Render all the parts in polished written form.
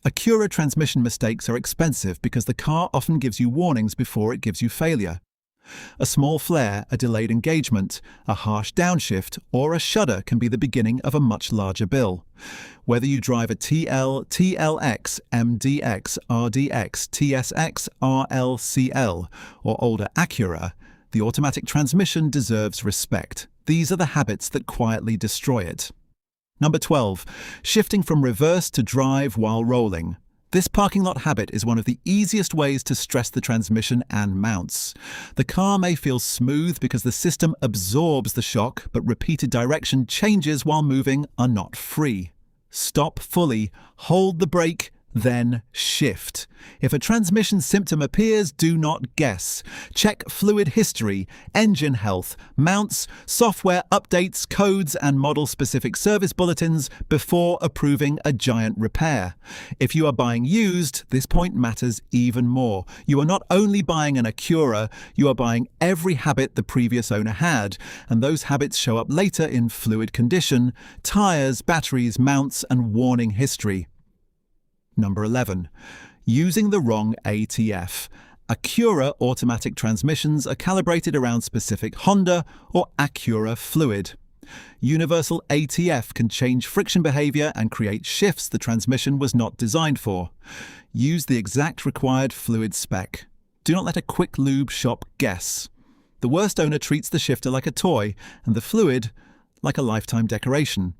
Acura transmission mistakes are expensive because the car often gives you warnings before it gives you failure. A small flare, a delayed engagement, a harsh downshift, or a shudder can be the beginning of a much larger bill. Whether you drive a TL, TLX, MDX, RDX, TSX, RLCL, or older Acura, the automatic transmission deserves respect. These are the habits that quietly destroy it. Number 12. Shifting from reverse to drive while rolling. This parking lot habit is one of the easiest ways to stress the transmission and mounts. The car may feel smooth because the system absorbs the shock, but repeated direction changes while moving are not free. Stop fully, hold the brake, then shift. If a transmission symptom appears, do not guess. Check fluid history, engine health, mounts, software updates, codes, and model-specific service bulletins before approving a giant repair. If you are buying used, this point matters even more. You are not only buying an Acura, you are buying every habit the previous owner had, and those habits show up later in fluid condition, tires, batteries, mounts, and warning history. Number 11. Using the wrong ATF. Acura automatic transmissions are calibrated around specific Honda or Acura fluid. Universal ATF can change friction behavior and create shifts the transmission was not designed for. Use the exact required fluid spec. Do not let a quick lube shop guess. The worst owner treats the shifter like a toy and the fluid like a lifetime decoration.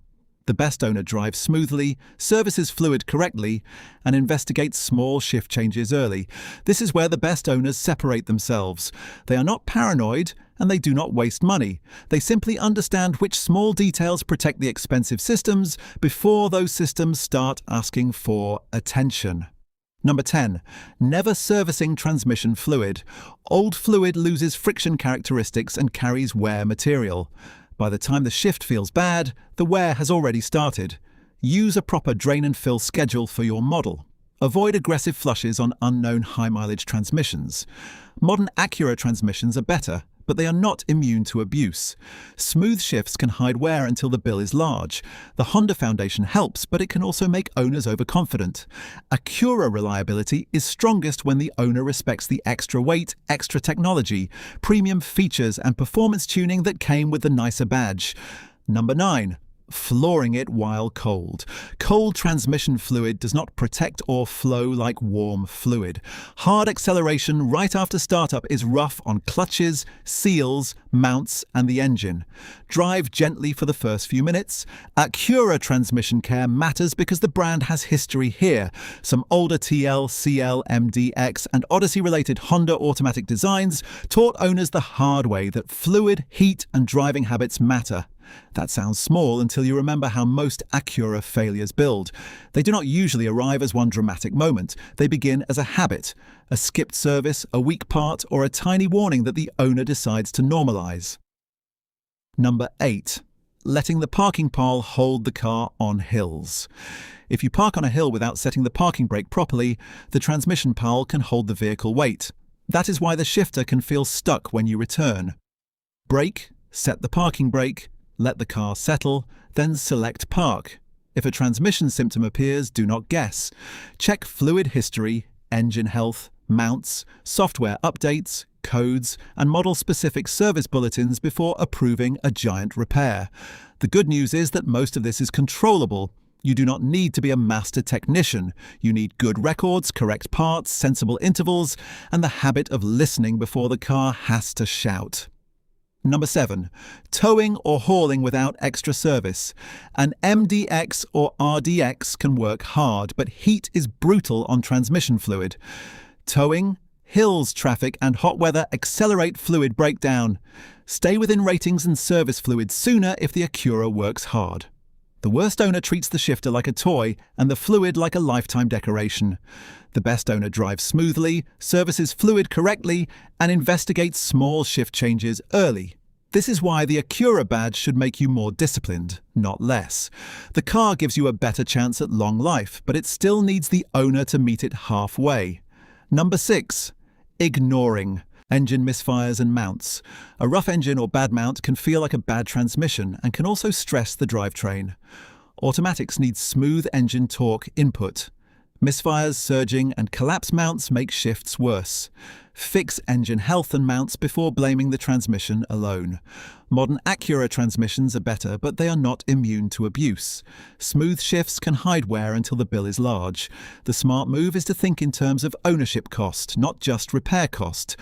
The best owner drives smoothly, services fluid correctly, and investigates small shift changes early. This is where the best owners separate themselves. They are not paranoid, and they do not waste money. They simply understand which small details protect the expensive systems before those systems start asking for attention. Number 10. Never servicing transmission fluid. Old fluid loses friction characteristics and carries wear material. By the time the shift feels bad, the wear has already started. Use a proper drain and fill schedule for your model. Avoid aggressive flushes on unknown high-mileage transmissions. Modern Acura transmissions are better, but they are not immune to abuse. Smooth shifts can hide wear until the bill is large. The Honda Foundation helps, but it can also make owners overconfident. Acura reliability is strongest when the owner respects the extra weight, extra technology, premium features, and performance tuning that came with the nicer badge. Number 9. Flooring it while cold. Cold transmission fluid does not protect or flow like warm fluid. Hard acceleration right after startup is rough on clutches, seals, mounts, and the engine. Drive gently for the first few minutes. Acura transmission care matters because the brand has history here. Some older TL, CL, MDX, and Odyssey-related Honda automatic designs taught owners the hard way that fluid, heat, and driving habits matter. That sounds small until you remember how most Acura failures build. They do not usually arrive as one dramatic moment. They begin as a habit, a skipped service, a weak part, or a tiny warning that the owner decides to normalize. Number 8. Letting the parking pawl hold the car on hills. If you park on a hill without setting the parking brake properly, the transmission pawl can hold the vehicle weight. That is why the shifter can feel stuck when you return. Brake, set the parking brake, let the car settle, then select park. If a transmission symptom appears, do not guess. Check fluid history, engine health, mounts, software updates, codes, and model-specific service bulletins before approving a giant repair. The good news is that most of this is controllable. You do not need to be a master technician. You need good records, correct parts, sensible intervals, and the habit of listening before the car has to shout. Number 7. Towing or hauling without extra service. An MDX or RDX can work hard, but heat is brutal on transmission fluid. Towing, hills traffic, and hot weather accelerate fluid breakdown. Stay within ratings and service fluid sooner if the Acura works hard. The worst owner treats the shifter like a toy and the fluid like a lifetime decoration. The best owner drives smoothly, services fluid correctly, and investigates small shift changes early. This is why the Acura badge should make you more disciplined, not less. The car gives you a better chance at long life, but it still needs the owner to meet it halfway. Number 6. Ignoring. Engine misfires and mounts. A rough engine or bad mount can feel like a bad transmission and can also stress the drivetrain. Automatics need smooth engine torque input. Misfires, surging, and collapse mounts make shifts worse. Fix engine health and mounts before blaming the transmission alone. Modern Acura transmissions are better, but they are not immune to abuse. Smooth shifts can hide wear until the bill is large. The smart move is to think in terms of ownership cost, not just repair cost.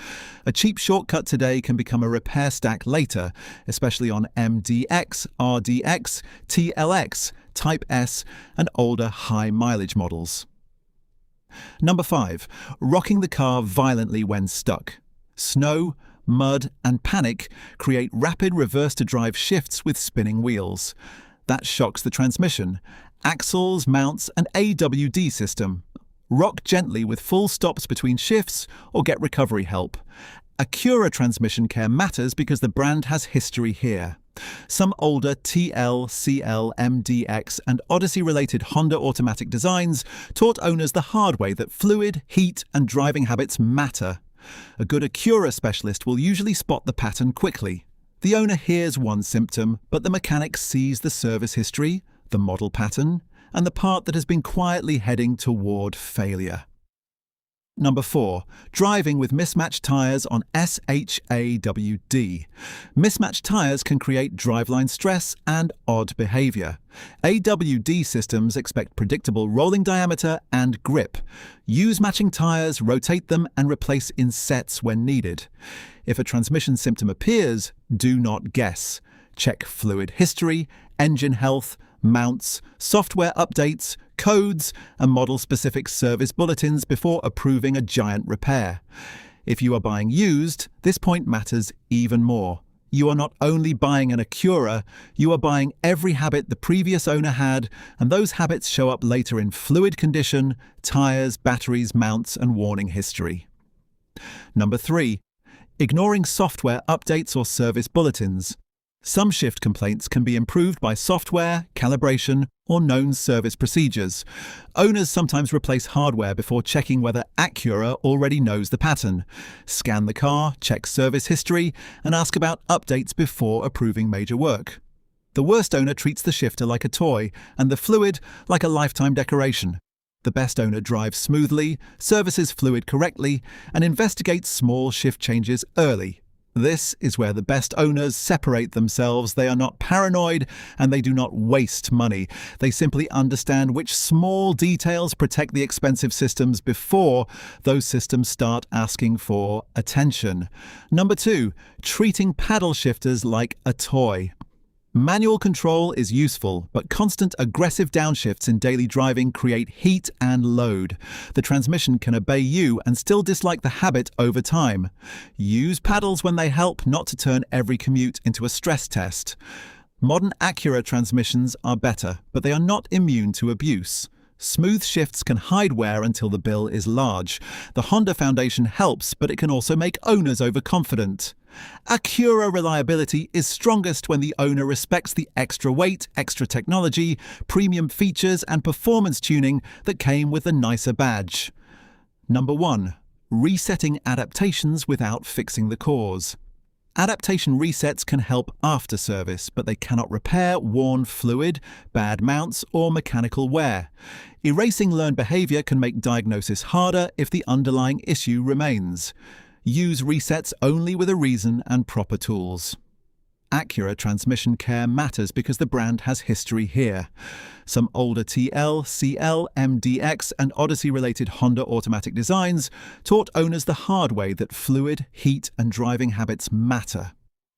A cheap shortcut today can become a repair stack later, especially on MDX, RDX, TLX, Type S, and older high-mileage models. Number 5. Rocking the car violently when stuck. Snow, mud, and panic create rapid reverse-to-drive shifts with spinning wheels. That shocks the transmission, axles, mounts, and AWD system. Rock gently with full stops between shifts or get recovery help. Acura transmission care matters because the brand has history here. Some older TL, CL, MDX, and Odyssey-related Honda automatic designs taught owners the hard way that fluid, heat, and driving habits matter. A good Acura specialist will usually spot the pattern quickly. The owner hears one symptom, but the mechanic sees the service history, the model pattern, and the part that has been quietly heading toward failure. Number 4. Driving with mismatched tyres on SH-AWD. Mismatched tyres can create driveline stress and odd behaviour. AWD systems expect predictable rolling diameter and grip. Use matching tyres, rotate them, and replace in sets when needed. If a transmission symptom appears, do not guess. Check fluid history, engine health, mounts, software updates, codes, and model-specific service bulletins before approving a giant repair. If you are buying used, this point matters even more. You are not only buying an Acura, you are buying every habit the previous owner had, and those habits show up later in fluid condition, tyres, batteries, mounts, and warning history. Number 3. Ignoring software updates or service bulletins. Some shift complaints can be improved by software, calibration, or known service procedures. Owners sometimes replace hardware before checking whether Acura already knows the pattern. Scan the car, check service history, and ask about updates before approving major work. The worst owner treats the shifter like a toy, and the fluid like a lifetime decoration. The best owner drives smoothly, services fluid correctly, and investigates small shift changes early. This is where the best owners separate themselves. They are not paranoid and they do not waste money. They simply understand which small details protect the expensive systems before those systems start asking for attention. Number 2, treating paddle shifters like a toy. Manual control is useful, but constant aggressive downshifts in daily driving create heat and load. The transmission can obey you and still dislike the habit over time. Use paddles when they help, not to turn every commute into a stress test. Modern Acura transmissions are better, but they are not immune to abuse. Smooth shifts can hide wear until the bill is large. The Honda Foundation helps, but it can also make owners overconfident. Acura reliability is strongest when the owner respects the extra weight, extra technology, premium features, and performance tuning that came with the nicer badge. Number 1. Resetting adaptations without fixing the cause. Adaptation resets can help after service, but they cannot repair worn fluid, bad mounts, or mechanical wear. Erasing learned behavior can make diagnosis harder if the underlying issue remains. Use resets only with a reason and proper tools. Acura transmission care matters because the brand has history here. Some older TL, CL, MDX, and Odyssey-related Honda automatic designs taught owners the hard way that fluid, heat, and driving habits matter.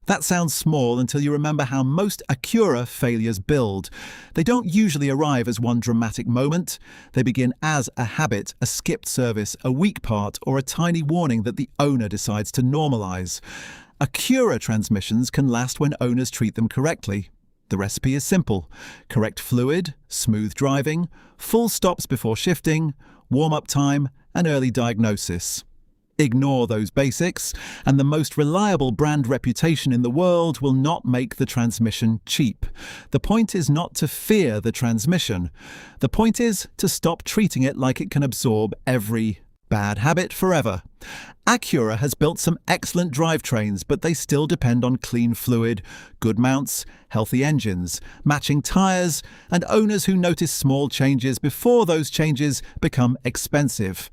That sounds small until you remember how most Acura failures build. They don't usually arrive as one dramatic moment. They begin as a habit, a skipped service, a weak part, or a tiny warning that the owner decides to normalize. Acura transmissions can last when owners treat them correctly. The recipe is simple: correct fluid, smooth driving, full stops before shifting, warm-up time, and early diagnosis. Ignore those basics, and the most reliable brand reputation in the world will not make the transmission cheap. The point is not to fear the transmission. The point is to stop treating it like it can absorb every bad habit forever. Acura has built some excellent drivetrains, but they still depend on clean fluid, good mounts, healthy engines, matching tyres, and owners who notice small changes before those changes become expensive.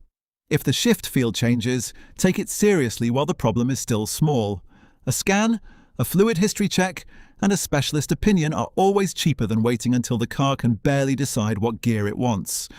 If the shift field changes, take it seriously while the problem is still small. A scan, a fluid history check, and a specialist opinion are always cheaper than waiting until the car can barely decide what gear it wants.